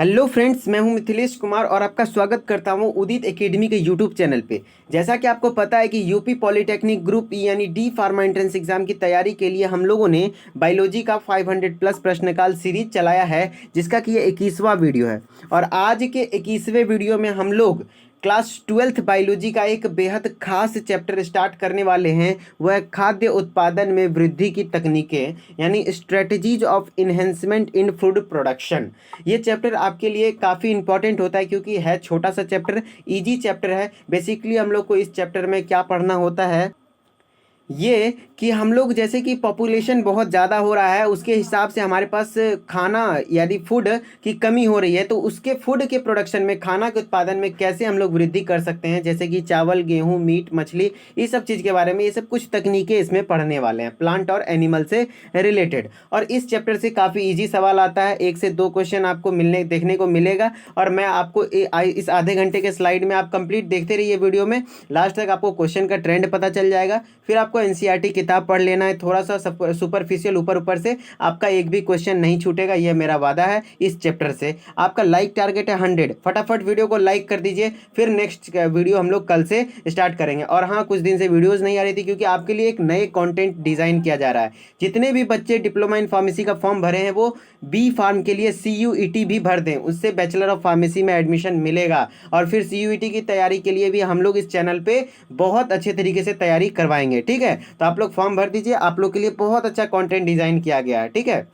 Hello friends, मैं हूं मिथिलेश कुमार और आपका स्वागत करता हूं उदित एकेडमी के यूट्यूब चैनल पे। जैसा कि आपको पता है कि यूपी पॉलिटेक्निक ग्रुप यानी डी फार्मा एंट्रेंस एग्जाम की तैयारी के लिए हम लोगों ने बायोलॉजी का 500 प्लस प्रश्नकाल सीरीज चलाया है, जिसका कि ये 21वां वीडियो है। और आज के 21वें वीडियो में हम लोग क्लास 12th बायोलॉजी का एक बेहद खास चैप्टर स्टार्ट करने वाले हैं। वह खाद्य उत्पादन में वृद्धि की तकनीकें यानी strategies of enhancement in food production. ये चैप्टर आपके लिए काफ़ी इंपॉर्टेंट होता है क्योंकि है छोटा सा चैप्टर, इजी चैप्टर है। बेसिकली हम लोग को इस चैप्टर में क्या पढ़ना होता है, ये कि हम लोग जैसे कि पॉपुलेशन बहुत ज़्यादा हो रहा है, उसके हिसाब से हमारे पास खाना यानी फूड की कमी हो रही है। तो उसके फूड के प्रोडक्शन में, खाना के उत्पादन में कैसे हम लोग वृद्धि कर सकते हैं, जैसे कि चावल, गेहूं, मीट, मछली, इस सब चीज़ के बारे में ये सब कुछ तकनीकें इसमें पढ़ने वाले हैं, प्लांट और एनिमल से रिलेटेड। और इस चैप्टर से काफ़ी ईजी सवाल आता है, 1 से 2 क्वेश्चन आपको देखने को मिलेगा। और मैं आपको इस आधे घंटे के स्लाइड में आप कंप्लीट देखते रहिए वीडियो में, लास्ट तक आपको क्वेश्चन का ट्रेंड पता चल जाएगा। फिर आपको एनसीईआरटी किताब पढ़ लेना है, थोड़ा सा सुपरफिशियल ऊपर ऊपर से, आपका एक भी क्वेश्चन नहीं छूटेगा, यह मेरा वादा है। इस चैप्टर से आपका लाइक टारगेट है 100, फटाफट वीडियो को लाइक कर दीजिए। फिर नेक्स्ट वीडियो हम लोग कल से स्टार्ट करेंगे। और हाँ, कुछ दिन से वीडियोस नहीं आ रही थी क्योंकि आपके लिए एक नए कंटेंट डिजाइन किया जा रहा है। जितने भी बच्चे डिप्लोमा इन फार्मेसी का फॉर्म भरे हैं वो बी फार्म के लिए CUET भी भर दें, उससे बैचलर ऑफ फार्मेसी में एडमिशन मिलेगा। और फिर CUET की तैयारी के लिए भी हम लोग इस चैनल पे बहुत अच्छे तरीके से तैयारी करवाएंगे, ठीक है। तो आप लोग फॉर्म भर दीजिए, आप लोग के लिए बहुत अच्छा कंटेंट डिजाइन किया गया है, ठीक है।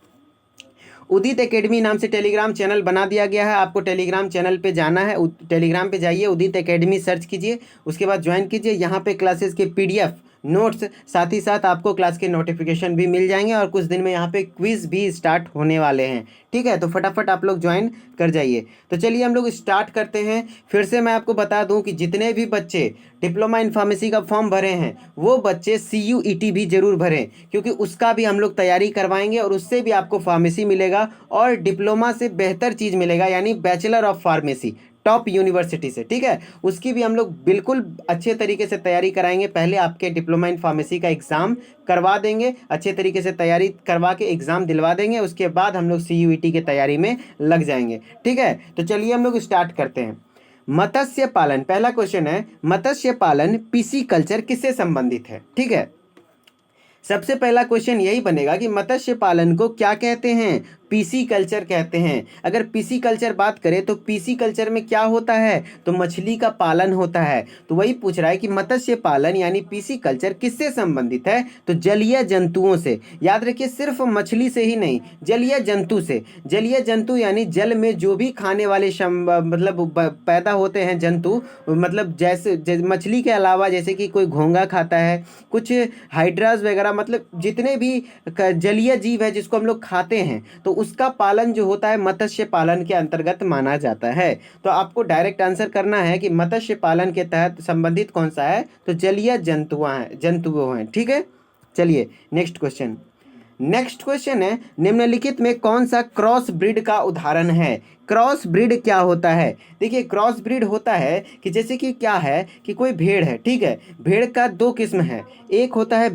उदित एकेडमी नाम से टेलीग्राम चैनल बना दिया गया है, आपको टेलीग्राम चैनल पे जाना है, टेलीग्राम पे जाइए, उदित एकेडमी सर्च कीजिए, उसके बाद ज्वाइन कीजिए। यहाँ पे क्लासेस के PDF नोट्स, साथ ही साथ आपको क्लास के नोटिफिकेशन भी मिल जाएंगे। और कुछ दिन में यहाँ पे क्विज भी स्टार्ट होने वाले हैं, ठीक है। तो फटाफट आप लोग ज्वाइन कर जाइए। तो चलिए हम लोग स्टार्ट करते हैं। फिर से मैं आपको बता दूं कि जितने भी बच्चे डिप्लोमा इन फार्मेसी का फॉर्म भरे हैं वो बच्चे CUET भी जरूर भरें, क्योंकि उसका भी हम लोग तैयारी करवाएंगे और उससे भी आपको फार्मेसी मिलेगा और डिप्लोमा से बेहतर चीज़ मिलेगा, यानी bachelor of pharmacy top university से, ठीक है। उसकी भी हम लोग बिल्कुल अच्छे तरीके से तैयारी कराएंगे। पहले आपके डिप्लोमा इन फार्मेसी का एग्ज़ाम करवा देंगे, अच्छे तरीके से तैयारी करवा के एग्ज़ाम दिलवा देंगे, उसके बाद हम लोग CUET की तैयारी में लग जाएंगे, ठीक है। तो चलिए हम लोग स्टार्ट करते हैं। मत्स्य पालन, पहला क्वेश्चन है, मत्स्य पालन पिसीकल्चर किससे संबंधित है, ठीक है। सबसे पहला क्वेश्चन यही बनेगा कि मत्स्य पालन को क्या कहते हैं, पिसीकल्चर कहते हैं। अगर पिसीकल्चर बात करें तो पिसीकल्चर में क्या होता है, तो मछली का पालन होता है। तो वही पूछ रहा है कि मत्स्य पालन यानी पिसीकल्चर किससे संबंधित है, तो जलीय जंतुओं से। याद रखिए, सिर्फ मछली से ही नहीं, जलीय जंतु से। जलीय जंतु यानी जल में जो भी खाने वाले मतलब पैदा होते हैं जंतु, मतलब जैसे मछली के अलावा जैसे कि कोई घोंगा खाता है, कुछ हाइड्रास वगैरह, मतलब जितने भी जलीय जीव है जिसको हम लोग खाते हैं, तो उसका पालन जो होता है मत्स्य पालन के अंतर्गत माना जाता है। तो आपको डायरेक्ट आंसर करना है कि मत्स्य पालन के तहत संबंधित कौन सा है, तो जलीय जंतुओं हैं, ठीक है। चलिए नेक्स्ट क्वेश्चन। नेक्स्ट क्वेश्चन है, निम्नलिखित में कौन सा क्रॉस ब्रीड का उदाहरण है। क्रॉस ब्रीड क्या होता है, देखिए क्रॉस ब्रीड होता है कि जैसे कि क्या है कि कोई भेड़ है, ठीक है। भेड़ का 2 किस्म है, एक होता है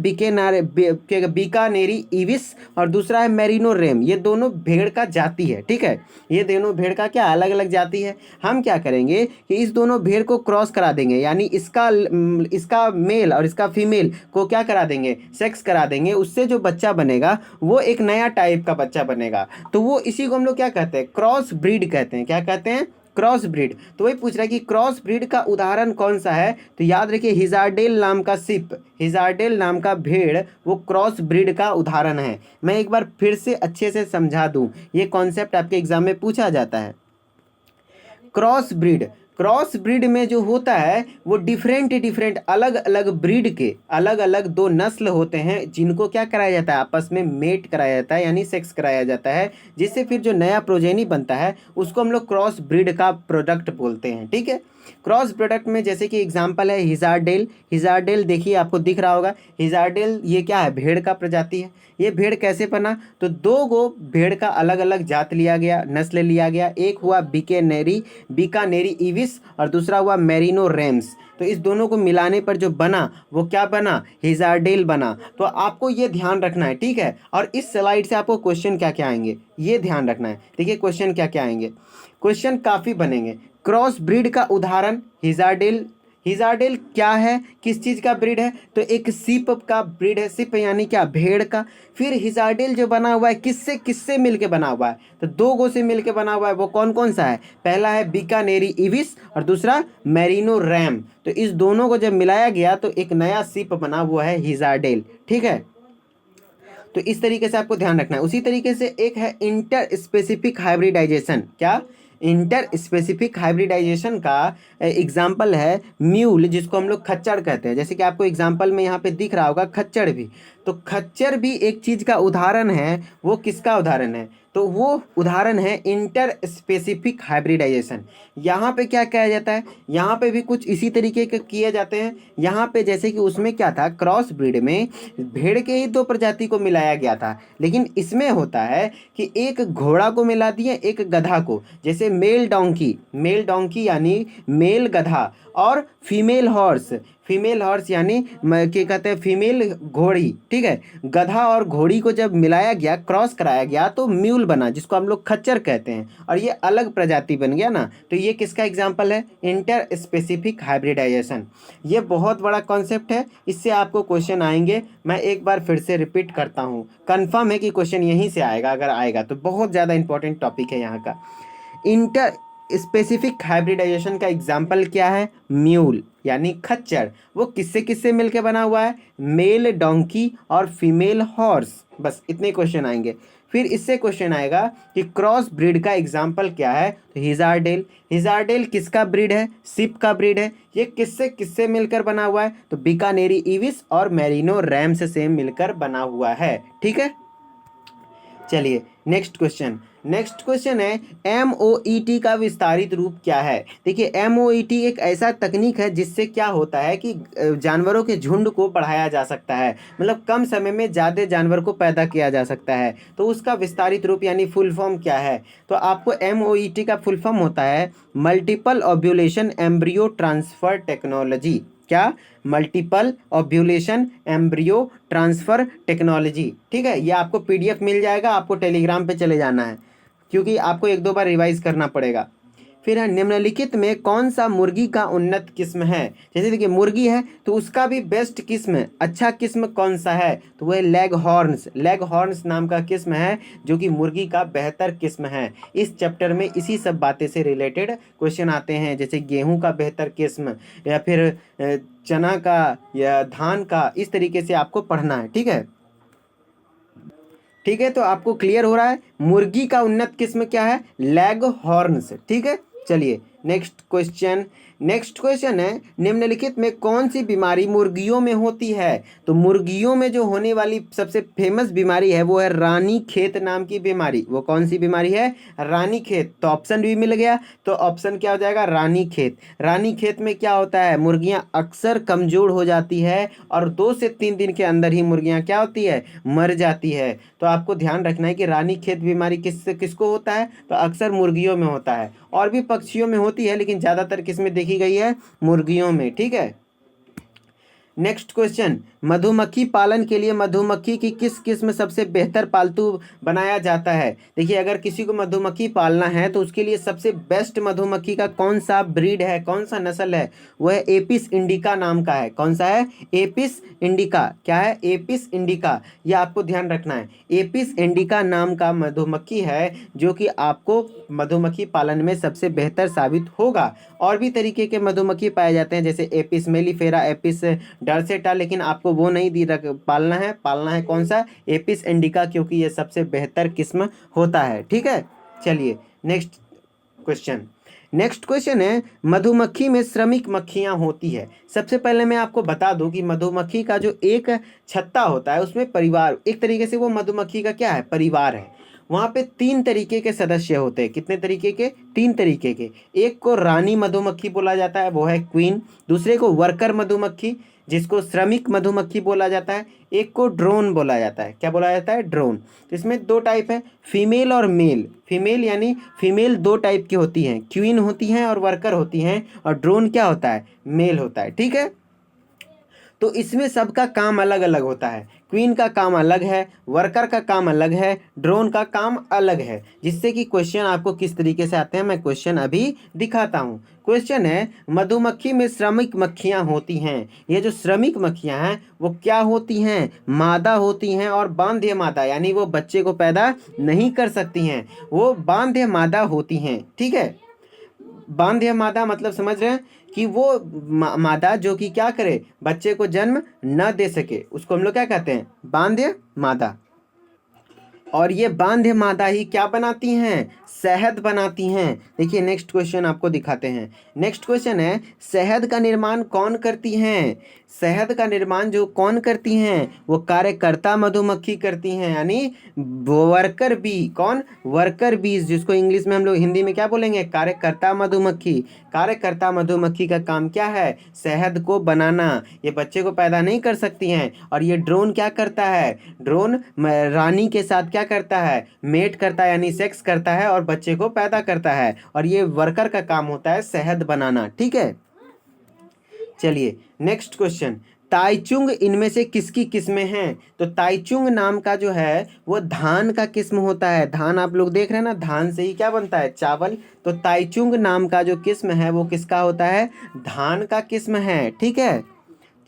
बीकानेरी इविस और दूसरा है मेरिनो रेम। ये दोनों भेड़ का जाति है, ठीक है। ये दोनों भेड़ का क्या अलग अलग जाति है। हम क्या करेंगे कि इस दोनों भेड़ को क्रॉस करा देंगे, यानी इसका मेल और इसका फीमेल को क्या करा देंगे, सेक्स करा देंगे। उससे जो बच्चा बनेगा वो एक नया टाइप का बच्चा बनेगा। तो वो इसी को हम लोग क्या कहते हैं, क्रॉस ब्रीड कहते हैं। क्या कहते हैं, क्रॉस ब्रीड। तो वही पूछ रहा है कि क्रॉस ब्रीड का उदाहरण कौन सा है, तो याद रखिए हिजारडेल नाम का सिप, हिजारडेल नाम का भेड़, वो क्रॉस ब्रीड का उदाहरण है। मैं एक बार फिर से अच्छे से समझा दूं, ये कॉन्सेप्ट आपके एग्जाम में पूछा जाता है। क्रॉस ब्रीड, क्रॉस ब्रीड में जो होता है वो डिफरेंट अलग अलग ब्रीड के अलग अलग 2 नस्ल होते हैं, जिनको क्या कराया जाता है, आपस में मेट कराया जाता है, यानी सेक्स कराया जाता है, जिससे फिर जो नया प्रोजेनी बनता है उसको हम लोग क्रॉस ब्रीड का प्रोडक्ट बोलते हैं, ठीक है। क्रॉस प्रोडक्ट में जैसे कि एग्जांपल है हिजारडेल। हिजारडेल देखिए आपको दिख रहा होगा, हिजारडेल ये क्या है, भेड़ का प्रजाति है। ये भेड़ कैसे बना, तो 2 गो भेड़ का अलग अलग जात लिया गया, नस्ल लिया गया। एक हुआ बीकानेरी इविस और दूसरा हुआ मेरिनो रेम्स। तो इस दोनों को मिलाने पर जो बना वो क्या बना, हिजार्डेल बना। तो आपको ये ध्यान रखना है, ठीक है। और इस स्लाइड से आपको क्वेश्चन क्या क्या आएंगे ये ध्यान रखना है। देखिए क्वेश्चन क्या क्या आएंगे, क्वेश्चन काफ़ी बनेंगे। क्रॉस ब्रीड का उदाहरण हिजार्डेल। हिजार्डेल क्या है, किस चीज़ का ब्रीड है, तो एक सिप का ब्रीड है। सिप यानी क्या, भेड़ का। फिर हिजार्डेल जो बना हुआ है किससे किससे मिलके बना हुआ है, तो दो गो से मिलके बना हुआ है। वो कौन कौन सा है, पहला है बीकानेरी इविस और दूसरा मेरिनो रैम। तो इस दोनों को जब मिलाया गया तो एक नया सिप बना हुआ है हिजार्डेल, ठीक है। तो इस तरीके से आपको ध्यान रखना है। उसी तरीके से एक है इंटर स्पेसिफिक हाइब्रिडाइजेशन। क्या, इंटर स्पेसिफिक हाइब्रिडाइजेशन का एग्जाम्पल है म्यूल, जिसको हम लोग खच्चर कहते हैं। जैसे कि आपको एग्जाम्पल में यहाँ पे दिख रहा होगा खच्चर भी, तो खच्चर भी एक चीज़ का उदाहरण है। वो किसका उदाहरण है, तो वो उदाहरण है इंटर स्पेसिफिक हाइब्रिडाइजेशन। यहाँ पे क्या कहा जाता है, यहाँ पे भी कुछ इसी तरीके के किए जाते हैं। यहाँ पे जैसे कि उसमें क्या था, क्रॉस ब्रीड में भेड़ के ही दो प्रजाति को मिलाया गया था, लेकिन इसमें होता है कि एक घोड़ा को मिला दिए एक गधा को। जैसे मेल डोंकी यानी मेल गधा और फीमेल हॉर्स, फीमेल हॉर्स यानी क्या कहते हैं, फीमेल घोड़ी, ठीक है। गधा और घोड़ी को जब मिलाया गया, क्रॉस कराया गया तो म्यूल बना, जिसको हम लोग खच्चर कहते हैं, और ये अलग प्रजाति बन गया ना। तो ये किसका एग्जाम्पल है, इंटर स्पेसिफिक हाइब्रिडाइजेशन। ये बहुत बड़ा कॉन्सेप्ट है, इससे आपको क्वेश्चन आएंगे। मैं एक बार फिर से रिपीट करता हूँ, कन्फर्म है कि क्वेश्चन यहीं से आएगा, अगर आएगा तो बहुत ज़्यादा इंपॉर्टेंट टॉपिक है यहाँ का। इंटर स्पेसिफिक हाइब्रिडाइजेशन का एग्जाम्पल क्या है, म्यूल यानी खच्चर। वो किससे किससे मिलके बना हुआ है, मेल डोंकी और फीमेल हॉर्स। बस इतने क्वेश्चन आएंगे। फिर इससे क्वेश्चन आएगा कि क्रॉस ब्रीड का एग्जाम्पल क्या है, तो हिजार्डेल। हिजार्डेल किसका ब्रीड है, सिप का ब्रीड है। ये किससे किससे मिलकर बना हुआ है, तो बीकानेरी इविस और मेरिनो रैम्स से मिलकर बना हुआ है, ठीक है। चलिए नेक्स्ट क्वेश्चन है MOET का विस्तारित रूप क्या है। देखिए MOET एक ऐसा तकनीक है जिससे क्या होता है कि जानवरों के झुंड को बढ़ाया जा सकता है, मतलब कम समय में ज़्यादा जानवर को पैदा किया जा सकता है। तो उसका विस्तारित रूप यानी फुल फॉर्म क्या है, तो आपको MOET का फुल फॉर्म होता है multiple ovulation embryo transfer technology. क्या, multiple ovulation embryo transfer technology, ठीक है। ये आपको PDF मिल जाएगा, आपको टेलीग्राम पे चले जाना है, क्योंकि आपको एक दो बार रिवाइज करना पड़ेगा। फिर है निम्नलिखित में कौन सा मुर्गी का उन्नत किस्म है। जैसे देखिए मुर्गी है तो उसका भी बेस्ट किस्म, अच्छा किस्म कौन सा है, तो वह लेग हॉर्न्स नाम का किस्म है, जो कि मुर्गी का बेहतर किस्म है। इस चैप्टर में इसी सब बातें से रिलेटेड क्वेश्चन आते हैं, जैसे गेहूं का बेहतर किस्म या फिर चना का या धान का, इस तरीके से आपको पढ़ना है, ठीक है। ठीक है, तो आपको क्लियर हो रहा है मुर्गी का उन्नत किस्म क्या है, लेग हॉर्न्स, ठीक है। चलिए नेक्स्ट क्वेश्चन है निम्नलिखित में कौन सी बीमारी मुर्गियों में होती है। तो मुर्गियों में जो होने वाली सबसे फेमस बीमारी है वो है रानीखेत नाम की बीमारी। वो कौन सी बीमारी है, रानीखेत। तो ऑप्शन भी मिल गया, तो ऑप्शन क्या हो जाएगा, रानीखेत। रानीखेत में क्या होता है, मुर्गियां अक्सर कमजोर हो जाती है और 2 से 3 दिन के अंदर ही मुर्गियां क्या होती है, मर जाती है। तो आपको ध्यान रखना है कि रानीखेत बीमारी किसको होता है, तो अक्सर मुर्गियों में होता है, और भी पक्षियों में होती है, लेकिन ज़्यादातर किस में देखी गई है, मुर्गियों में, ठीक है। नेक्स्ट क्वेश्चन, मधुमक्खी पालन के लिए मधुमक्खी की किस किस्म सबसे बेहतर पालतू बनाया जाता है। देखिए अगर किसी को मधुमक्खी पालना है तो उसके लिए सबसे बेस्ट मधुमक्खी का कौन सा ब्रीड है, कौन सा नस्ल है, वह एपिस इंडिका नाम का है। कौन सा है, एपिस इंडिका। क्या है, एपिस इंडिका। यह आपको ध्यान रखना है, एपिस इंडिका नाम का मधुमक्खी है जो कि आपको मधुमक्खी पालन में सबसे बेहतर साबित होगा। और भी तरीके के मधुमक्खी पाए जाते हैं, जैसे एपिस मेलिफेरा, एपिस डर्सेटा, लेकिन आपको वो नहीं पालना है कौन सा, एपिस इंडिका, क्योंकि ये सबसे बेहतर किस्म होता है, ठीक है। चलिए नेक्स्ट क्वेश्चन है मधुमक्खी में श्रमिक मक्खियां होती है। सबसे पहले मैं आपको बता दूं कि मधुमक्खी का जो एक छत्ता होता है उसमें परिवार, एक तरीके से वो मधुमक्खी का क्या है, परिवार है। वहाँ पे 3 तरीके के सदस्य होते हैं। कितने तरीके के, 3 तरीके के। एक को रानी मधुमक्खी बोला जाता है, वो है क्वीन। दूसरे को वर्कर मधुमक्खी, जिसको श्रमिक मधुमक्खी बोला जाता है, एक को ड्रोन बोला जाता है। क्या बोला जाता है? ड्रोन। तो इसमें दो टाइप है, फीमेल और मेल। फीमेल यानी फीमेल दो टाइप की होती हैं, क्वीन होती हैं और वर्कर होती हैं, और ड्रोन क्या होता है? मेल होता है। ठीक है, तो इसमें सबका काम अलग अलग होता है। क्वीन का काम अलग है, वर्कर का काम अलग है, ड्रोन का काम अलग है, जिससे कि क्वेश्चन आपको किस तरीके से आते हैं मैं क्वेश्चन अभी दिखाता हूँ। क्वेश्चन है, मधुमक्खी में श्रमिक मक्खियाँ होती हैं। ये जो श्रमिक मक्खियाँ हैं वो क्या होती हैं? मादा होती हैं और बांध्य मादा, यानी वो बच्चे को पैदा नहीं कर सकती हैं, वो बांध्य मादा होती हैं। ठीक है, बांध्य मादा मतलब समझ रहे हैं कि वो मादा जो कि क्या करे, बच्चे को जन्म न दे सके, उसको हम लोग क्या कहते हैं? बांध्य मादा। और ये बांध्य मादा ही क्या बनाती हैं? शहद बनाती हैं। देखिए नेक्स्ट क्वेश्चन आपको दिखाते हैं। नेक्स्ट क्वेश्चन है, शहद का निर्माण कौन करती हैं? शहद का निर्माण जो कौन करती हैं? वो कार्यकर्ता मधुमक्खी करती हैं, यानी वर्कर बी। कौन? वर्कर बीज, जिसको इंग्लिश में हम लोग हिंदी में क्या बोलेंगे? कार्यकर्ता मधुमक्खी। कार्यकर्ता मधुमक्खी का काम क्या है? शहद को बनाना। ये बच्चे को पैदा नहीं कर सकती हैं। और ये ड्रोन क्या करता है? ड्रोन रानी के साथ क्या करता है? मेट करता है, यानी सेक्स करता है और बच्चे को पैदा करता है। और ये वर्कर का काम होता है शहद बनाना। ठीक है, चलिए नेक्स्ट क्वेश्चन, ताइचुंग इनमें से किसकी किस्में हैं? तो ताइचुंग नाम का जो है वो धान का किस्म होता है। धान आप लोग देख रहे हैं ना, धान से ही क्या बनता है? चावल। तो ताइचुंग नाम का जो किस्म है वो किसका होता है? धान का किस्म है। ठीक है,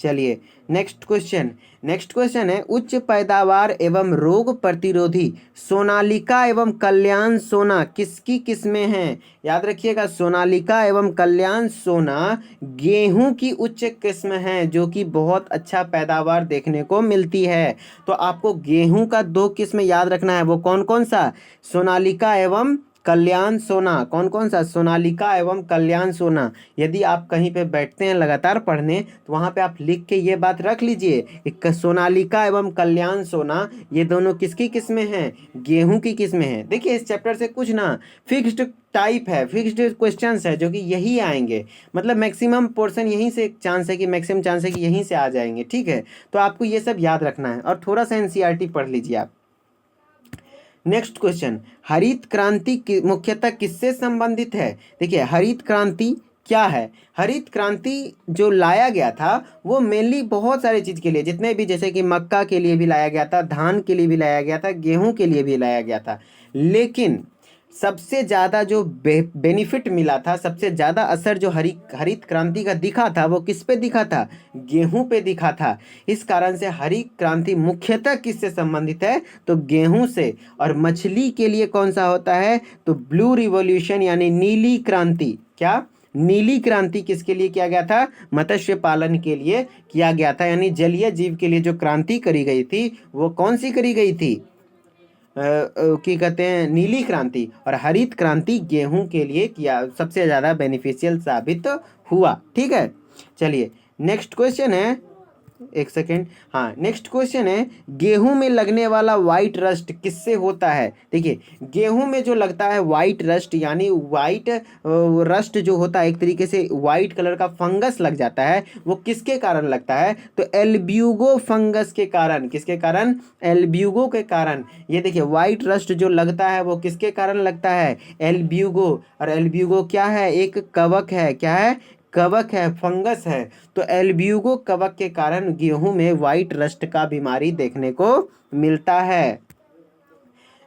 चलिए नेक्स्ट क्वेश्चन। नेक्स्ट क्वेश्चन है, उच्च पैदावार एवं रोग प्रतिरोधी सोनालिका एवं कल्याण सोना किसकी किस्में हैं? याद रखिएगा, सोनालिका एवं कल्याण सोना गेहूं की उच्च किस्म है, जो कि बहुत अच्छा पैदावार देखने को मिलती है। तो आपको गेहूं का दो किस्म याद रखना है, वो कौन कौन सा? सोनालिका एवं कल्याण सोना। कौन कौन सा? सोनालिका एवं कल्याण सोना। यदि आप कहीं पे बैठते हैं लगातार पढ़ने, तो वहाँ पे आप लिख के ये बात रख लीजिए कि सोनालिका एवं कल्याण सोना ये दोनों किसकी किस्में हैं? गेहूं की किस्में हैं। देखिए इस चैप्टर से कुछ ना फिक्स्ड टाइप है, फिक्स्ड क्वेश्चंस है जो कि यही आएंगे, मतलब मैक्सिमम पोर्शन यहीं से चांस है कि मैक्सिमम चांस है कि यहीं से आ जाएंगे। ठीक है, तो आपको ये सब याद रखना है और थोड़ा सा एनसीईआरटी पढ़ लीजिए आप। नेक्स्ट क्वेश्चन, हरित क्रांति मुख्यतः किससे संबंधित है? देखिए हरित क्रांति क्या है? हरित क्रांति जो लाया गया था वो मेनली बहुत सारे चीज़ के लिए, जितने भी, जैसे कि मक्का के लिए भी लाया गया था, धान के लिए भी लाया गया था, गेहूं के लिए भी लाया गया था, लेकिन सबसे ज़्यादा जो बेनिफिट मिला था, सबसे ज़्यादा असर जो हरित क्रांति का दिखा था वो किस पे दिखा था? गेहूं पे दिखा था। इस कारण से हरित क्रांति मुख्यतः किससे संबंधित है? तो गेहूं से। और मछली के लिए कौन सा होता है? तो ब्लू रिवॉल्यूशन यानी नीली क्रांति। क्या? नीली क्रांति किसके लिए किया गया था? मत्स्य पालन के लिए किया गया था, यानी जलीय जीव के लिए जो क्रांति करी गई थी वो कौन सी करी गई थी? की कहते हैं नीली क्रांति। और हरित क्रांति गेहूं के लिए किया, सबसे ज़्यादा बेनिफिशियल साबित हुआ। ठीक है, चलिए नेक्स्ट क्वेश्चन है, एक सेकेंड, हाँ नेक्स्ट क्वेश्चन है, गेहूं में लगने वाला वाइट रस्ट किससे होता है? देखिए गेहूं में जो लगता है वाइट रस्ट, यानी वाइट रस्ट जो होता है, एक तरीके से वाइट कलर का फंगस लग जाता है, वो किसके कारण लगता है? तो एल्ब्यूगो फंगस के कारण। किसके कारण? एल्ब्यूगो के कारण। ये देखिए वाइट रस्ट जो लगता है वो किसके कारण लगता है? एल्ब्यूगो। और एल्ब्यूगो क्या है? एक कवक है। क्या है? कवक है, फंगस है। तो एल्ब्यूगो कवक के कारण गेहूं में वाइट रस्ट का बीमारी देखने को मिलता है।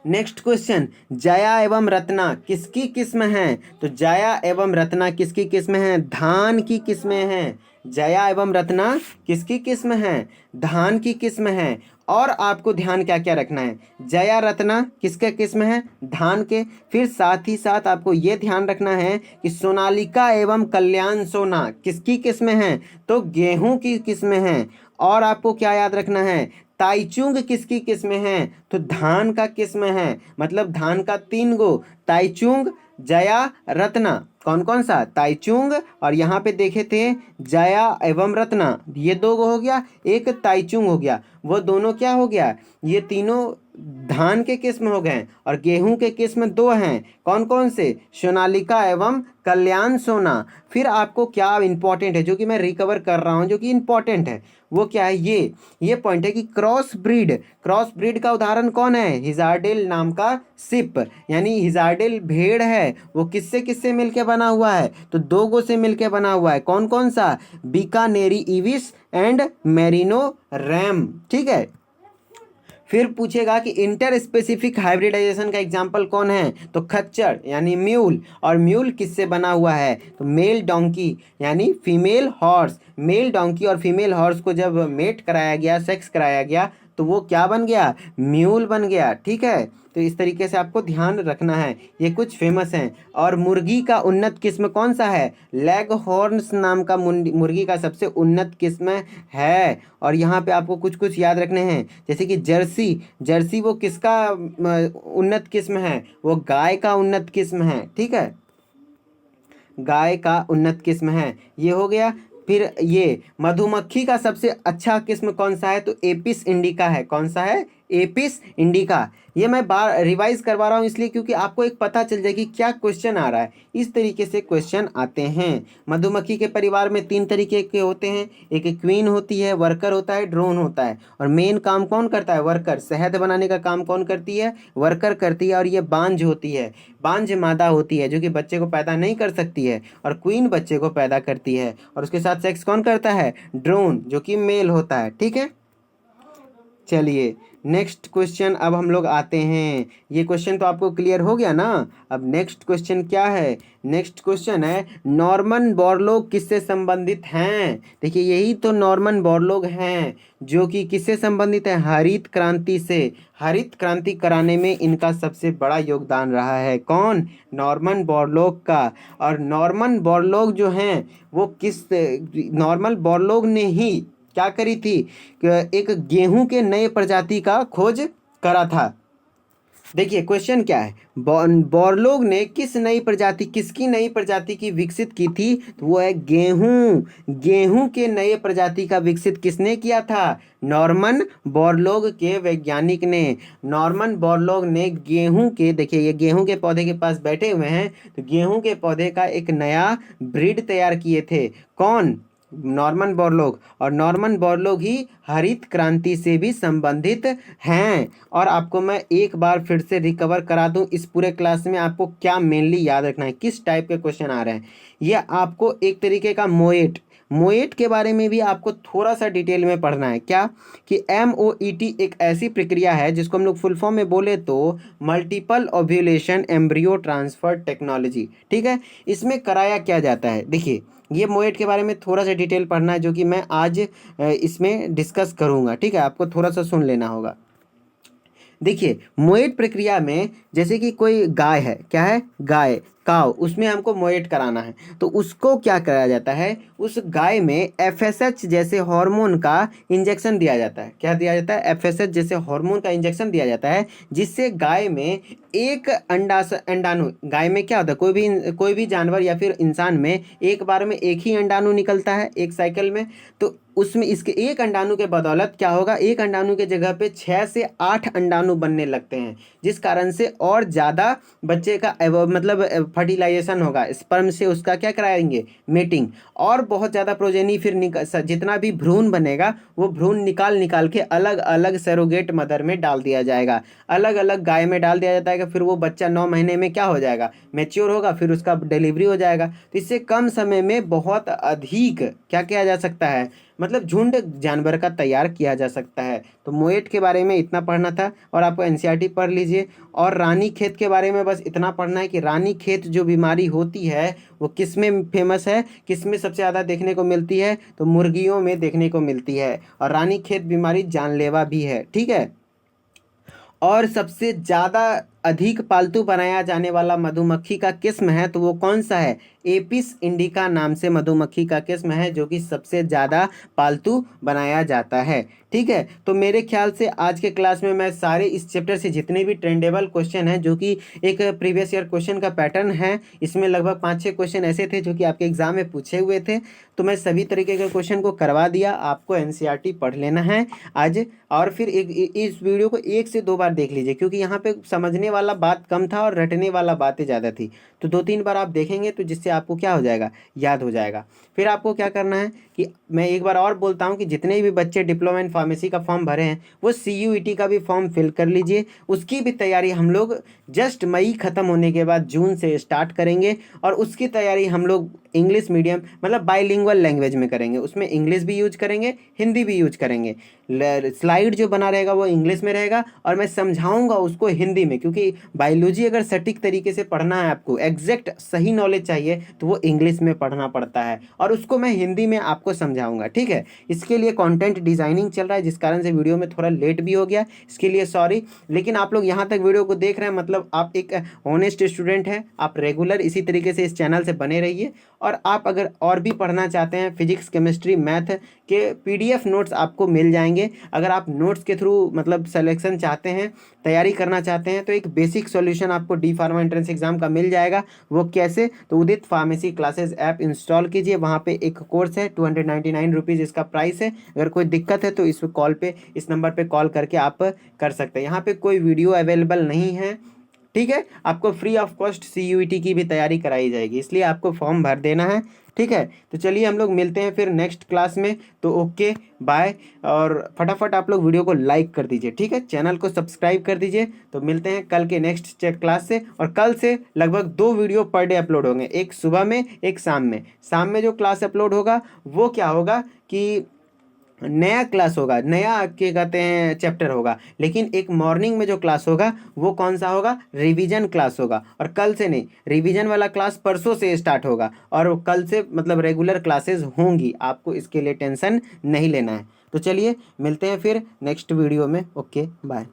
नेक्स्ट क्वेश्चन, जया एवं रत्ना किसकी किस्म है? तो जया एवं रत्ना किसकी किस्म है? धान की किस्में हैं। जया एवं रत्ना किसकी किस्म है? धान की किस्म है। और आपको ध्यान क्या क्या रखना है? जया रत्ना किसके किस्म है? धान के। फिर साथ ही साथ आपको ये ध्यान रखना है कि सोनालिका एवं कल्याण सोना किसकी किस्म है? तो गेहूं की किस्म है। और आपको क्या याद रखना है? ताइचुंग किसकी किस्म है? तो धान का किस्म है। मतलब धान का 3 गो, ताइचुंग, जया, रत्ना। कौन कौन सा? ताइचुंग, और यहाँ पे देखे थे जया एवं रत्ना, ये 2 गो हो गया, एक ताइचुंग हो गया। वो दोनों क्या हो गया? ये तीनों धान के किस्म हो गए और गेहूं के किस्म दो हैं, कौन कौन से? सोनालिका एवं कल्याण सोना। फिर आपको क्या इंपॉर्टेंट है जो कि मैं रिकवर कर रहा हूं, जो कि इंपॉर्टेंट है, वो क्या है? ये पॉइंट है कि क्रॉस ब्रीड का उदाहरण कौन है? हिजारडेल नाम का सिप, यानी हिजारडेल भेड़ है, वो किससे किससे मिलके बना हुआ है? तो दो गो से मिलके बना हुआ है, कौन कौन सा? बीकानेरी इविस एंड मेरिनो रैम, ठीक है। फिर पूछेगा कि इंटर स्पेसिफिक हाइब्रिडाइजेशन का एग्जाम्पल कौन है? तो खच्चर यानी म्यूल, और म्यूल किससे बना हुआ है? तो मेल डोंकी यानी फीमेल हॉर्स। मेल डोंकी और फीमेल हॉर्स को जब मेट कराया गया, सेक्स कराया गया, तो वो क्या बन गया? म्यूल बन गया, ठीक है। तो इस तरीके से आपको ध्यान रखना है, ये कुछ फेमस हैं। और मुर्गी का उन्नत किस्म कौन सा है? लेग हॉर्न्स नाम का मुर्गी का सबसे उन्नत किस्म है। और यहाँ पे आपको कुछ कुछ याद रखने हैं, जैसे कि जर्सी वो किसका उन्नत किस्म है? वो गाय का उन्नत किस्म है, ठीक है, गाय का उन्नत किस्म है, ये हो गया। फिर ये मधुमक्खी का सबसे अच्छा किस्म कौन सा है? तो एपिस इंडिका है। कौन सा है? Apis indica. ये मैं बार रिवाइज करवा रहा हूँ इसलिए क्योंकि आपको एक पता चल जाए कि क्या क्वेश्चन आ रहा है। इस तरीके से क्वेश्चन आते हैं। मधुमक्खी के परिवार में 3 तरीके के होते हैं, एक क्वीन होती है, वर्कर होता है, ड्रोन होता है। और मेन काम कौन करता है? वर्कर। शहद बनाने का काम कौन करती है? वर्कर करती है। और ये बांझ होती है, बांझ मादा होती है जो कि बच्चे को पैदा नहीं कर सकती है, और क्वीन बच्चे को पैदा करती है। और उसके साथ सेक्स कौन करता है? ड्रोन, जो कि मेल होता है, ठीक है। चलिए नेक्स्ट क्वेश्चन अब हम लोग आते हैं। ये क्वेश्चन तो आपको क्लियर हो गया ना। अब नेक्स्ट क्वेश्चन क्या है? नेक्स्ट क्वेश्चन है नॉर्मन बोरलॉग किससे संबंधित हैं? देखिए यही तो नॉर्मन बोरलॉग हैं जो कि किससे संबंधित है? हरित क्रांति से। हरित क्रांति कराने में इनका सबसे बड़ा योगदान रहा है। कौन? नॉर्मन बोरलॉग का। और नॉर्मन बोरलॉग जो हैं वो नॉर्मन बोरलॉग ने ही क्या करी थी? एक गेहूं के नए प्रजाति का खोज करा था। देखिए क्वेश्चन क्या है, बोरलॉग ने किसकी नई प्रजाति की विकसित की थी? तो वो है गेहूं के नए प्रजाति का विकसित किसने किया था? नॉर्मन बोरलॉग के वैज्ञानिक ने। नॉर्मन बोरलॉग ने गेहूं के, देखिए ये गेहूं के पौधे के पास बैठे हुए हैं, तो गेहूं के पौधे का एक नया ब्रीड तैयार किए थे। कौन? Norman Borlaug. और नॉर्मन बोरलॉग ही हरित क्रांति से भी संबंधित हैं। और आपको मैं एक बार फिर से रिकवर करा दूं, इस पूरे क्लास में आपको क्या मेनली याद रखना है, किस टाइप के क्वेश्चन आ रहे हैं। ये आपको एक तरीके का मोएट के बारे में भी आपको थोड़ा सा डिटेल में पढ़ना है। क्या? कि MOET एक ऐसी प्रक्रिया है जिसको हम लोग फुल फॉर्म में बोले तो multiple ovulation embryo transfer technology, ठीक है। इसमें कराया क्या जाता है? देखिए ये मोएट के बारे में थोड़ा सा डिटेल पढ़ना है जो कि मैं आज इसमें डिस्कस करूंगा, ठीक है। आपको थोड़ा सा सुन लेना होगा। देखिए मोएट प्रक्रिया में जैसे कि कोई गाय है, क्या है? गाय, काव, उसमें हमको मोएट कराना है, तो उसको क्या कराया जाता है? उस गाय में FSH जैसे हार्मोन का इंजेक्शन दिया जाता है। क्या दिया जाता है? FSH जैसे हार्मोन का इंजेक्शन दिया जाता है, जिससे गाय में एक अंडाणु, गाय में क्या होता है, कोई भी जानवर या फिर इंसान में एक बार में एक ही अंडाणु निकलता है एक साइकिल में। तो उसमें इसके एक अंडाणु के बदौलत क्या होगा? एक अंडाणु के जगह पे 6 से 8 अंडाणु बनने लगते हैं, जिस कारण से और ज़्यादा बच्चे का मतलब फर्टिलाइजेशन होगा। स्पर्म से उसका क्या कराएंगे? मेटिंग। और बहुत ज़्यादा प्रोजेनी फिर जितना भी भ्रूण बनेगा वो भ्रूण निकाल के अलग अलग सरोगेट मदर में डाल दिया जाएगा, अलग अलग गाय में डाल दिया जाता है। फिर वो बच्चा 9 महीने में क्या हो जाएगा? मैच्योर होगा, फिर उसका डिलीवरी हो जाएगा। तो इससे कम समय में बहुत अधिक क्या किया जा सकता है, मतलब झुंड जानवर का तैयार किया जा सकता है। तो मोएट के बारे में इतना पढ़ना था। और आपको NCERT पढ़ लीजिए। और रानीखेत के बारे में बस इतना पढ़ना है कि रानीखेत जो बीमारी होती है वो किस में फेमस है, किस में सबसे ज़्यादा देखने को मिलती है? तो मुर्गियों में देखने को मिलती है। और रानीखेत बीमारी जानलेवा भी है, ठीक है। और सबसे ज़्यादा अधिक पालतू बनाया जाने वाला मधुमक्खी का किस्म है तो वो कौन सा है? एपिस इंडिका नाम से मधुमक्खी का किस्म है जो कि सबसे ज़्यादा पालतू बनाया जाता है। ठीक है, तो मेरे ख्याल से आज के क्लास में मैं सारे इस चैप्टर से जितने भी ट्रेंडेबल क्वेश्चन हैं जो कि एक प्रीवियस ईयर क्वेश्चन का पैटर्न है, इसमें लगभग 5-6 क्वेश्चन ऐसे थे जो कि आपके एग्जाम में पूछे हुए थे, तो मैं सभी तरीके के क्वेश्चन को करवा दिया। आपको एनसीईआरटी पढ़ लेना है आज, और फिर इस वीडियो को 1 से 2 बार देख लीजिए क्योंकि यहाँ पे समझने वाला बात कम था और रटने वाला बातें ज़्यादा थी। तो 2-3 बार आप देखेंगे तो जिससे आपको क्या हो जाएगा, याद हो जाएगा। फिर आपको क्या करना है कि मैं एक बार और बोलता हूँ कि जितने भी बच्चे डिप्लोमा इन फार्मेसी का फॉर्म भरे हैं वो CUET का भी फॉर्म फिल कर लीजिए। उसकी भी तैयारी हम लोग जस्ट मई ख़त्म होने के बाद जून से स्टार्ट करेंगे, और उसकी तैयारी हम लोग इंग्लिश मीडियम मतलब बाइलिंगुअल लैंग्वेज में करेंगे। उसमें इंग्लिश भी यूज करेंगे, हिंदी भी यूज करेंगे। स्लाइड जो बना रहेगा वो इंग्लिश में रहेगा और मैं समझाऊंगा उसको हिंदी में, क्योंकि बायोलॉजी अगर सटीक तरीके से पढ़ना है, आपको एग्जैक्ट सही नॉलेज चाहिए तो वो इंग्लिश में पढ़ना पड़ता है, और उसको मैं हिंदी में आपको समझाऊंगा। ठीक है, इसके लिए कंटेंट डिजाइनिंग चल रहा है जिस कारण से वीडियो में थोड़ा लेट भी हो गया, इसके लिए सॉरी। लेकिन आप लोग यहाँ तक वीडियो को देख रहे हैं मतलब आप एक ऑनेस्ट स्टूडेंट हैं, आप रेगुलर इसी तरीके से इस चैनल से बने रहिए। और आप अगर और भी पढ़ना चाहते हैं फिजिक्स केमिस्ट्री मैथ के PDF नोट्स आपको मिल जाएंगे। अगर आप नोट्स के थ्रू मतलब सिलेक्शन चाहते हैं, तैयारी करना चाहते हैं, तो एक बेसिक सॉल्यूशन आपको डी फार्मा एंट्रेंस एग्जाम का मिल जाएगा। वो कैसे? तो उदित फार्मेसी क्लासेस ऐप इंस्टॉल कीजिए, वहाँ पे एक कोर्स है 299 रुपीज़ इसका प्राइस है। अगर कोई दिक्कत है तो इस कॉल पे, इस नंबर पे कॉल करके आप कर सकते हैं। यहाँ पे कोई वीडियो अवेलेबल नहीं है। ठीक है, आपको फ्री ऑफ कॉस्ट CUET की भी तैयारी कराई जाएगी, इसलिए आपको फॉर्म भर देना है। ठीक है, तो चलिए हम लोग मिलते हैं फिर नेक्स्ट क्लास में। तो ओके बाय, और फटाफट आप लोग वीडियो को लाइक कर दीजिए। ठीक है, चैनल को सब्सक्राइब कर दीजिए। तो मिलते हैं कल के नेक्स्ट क्लास से, और कल से लगभग 2 वीडियो पर डे अपलोड होंगे, एक सुबह में एक शाम में। शाम में जो क्लास अपलोड होगा वो क्या होगा कि नया क्लास होगा, नया क्या कहते हैं चैप्टर होगा, लेकिन एक मॉर्निंग में जो क्लास होगा वो कौन सा होगा? रिवीजन क्लास होगा। और कल से नहीं, रिवीजन वाला क्लास परसों से स्टार्ट होगा, और कल से मतलब रेगुलर क्लासेस होंगी, आपको इसके लिए टेंशन नहीं लेना है। तो चलिए मिलते हैं फिर नेक्स्ट वीडियो में। Okay bye.